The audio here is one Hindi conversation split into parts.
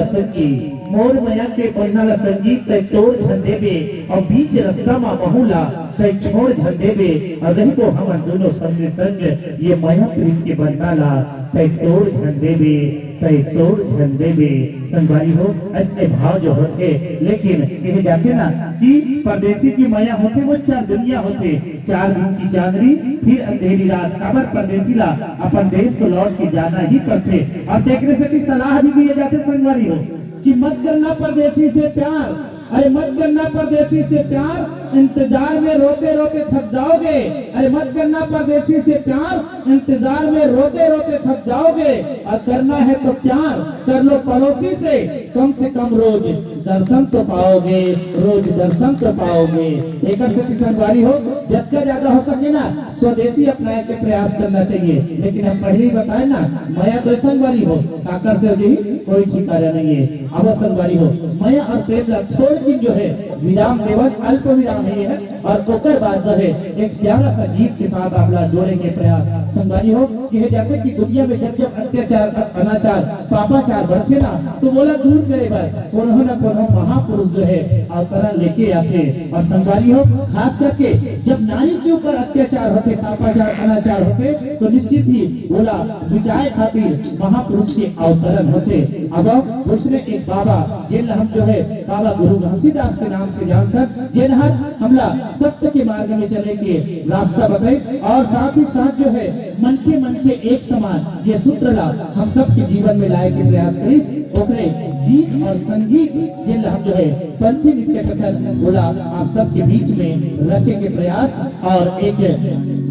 संगी मोर मया के बनना संगीत तय तोड़ झंडेबे और बीच रास्ता मा बहुला तय छोड़ झंडेबे और रही को हम दोनों संग संग ये मया प्रीत के बनना तय तोड़ झंडेबे तय तोड़ झंडेबे। संगवारी हो ऐसे भाव जो होते, लेकिन कहे जाते ना कि परदेसी की माया होते वो चार दुनिया होते, 4 दिन की चांदनी फिर अंधेरी रात। खबर परदेसी ला अपन देश तो लौट के जाना ही पड़ते। और देखने से की सलाह भी दिए जाते संगवारी हो कि मत करना परदेसी से प्यार, अरे मत करना परदेसी से प्यार, इंतजार में रोते रोते थक जाओगे। अरे मत करना परदेसी से प्यार, इंतजार में रोते रोते थक जाओगे। और करना है तो प्यार कर लो पड़ोसी से कम रोज दर्शन तो पाओगे, रोज दर्शन तो पाओगे। एक से संगवारी हो जितना ज्यादा हो सके ना स्वदेशी अपनाने के प्रयास करना चाहिए। लेकिन हम पहले ही बताए ना माया तो संगवारी हो काकर से यही कोई ठिकाना नहीं है। अब संगवारी हो माया और प्रेम ला छोड़ के जो है विराम देवल अल्प विराम है। और ओकर बाद जो है एक प्यारा सा गीत के साथ आपला जोड़े के प्रयास संगवारी हो कहे जाते कि दुनिया में जब जब अत्याचार अनाचार पापाचार बढ़ते ना तो बोला दूर करे बार उन्होंने न कोनो महापुरुष जो है अवतरण लेके आते। और संगवारी हो खास करके जब नारी के ऊपर अत्याचार होते पापाचार अनाचार होते तो निश्चित ही बोला विटाए खातिर महापुरुष के अवतरण होते। अब उसने एक बाबा जिन हम जो है बाबा गुरु घासीदास के नाम से जानकर जिन हमला सत्य के मार्ग में चले के रास्ता बताई और साथ ही साथ जो है मन के एक समान ये सूत्र ला हम सब के जीवन में लाए के प्रयास करी। ओकरे गीत और संगीत जिन हम जो है पंथी नृत्य कथन बोला आप सब के बीच में रखे के प्रयास। और एक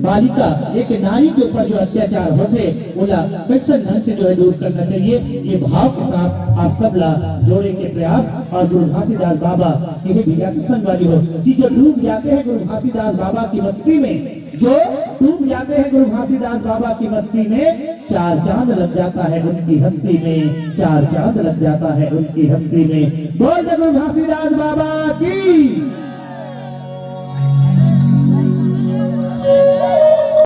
बालिका एक नारी के ऊपर जो अत्याचार होते बोला कैसे ढंग से जो है दूर करना चाहिए, ये भाव के साथ आप सब ला जोड़े के प्रयास। और गुरु घासीदास बाबा की संगवारी हो कि जो डूब जाते हैं गुरु घासीदास बाबा की मस्ती में, जो डूब जाते हैं गुरु घासीदास बाबा की मस्ती में, 4 चांद लग जाता है उनकी हस्ती में, 4 चांद लग जाता है उनकी हस्ती में। बोल दे गुरु घासीदास बाबा की।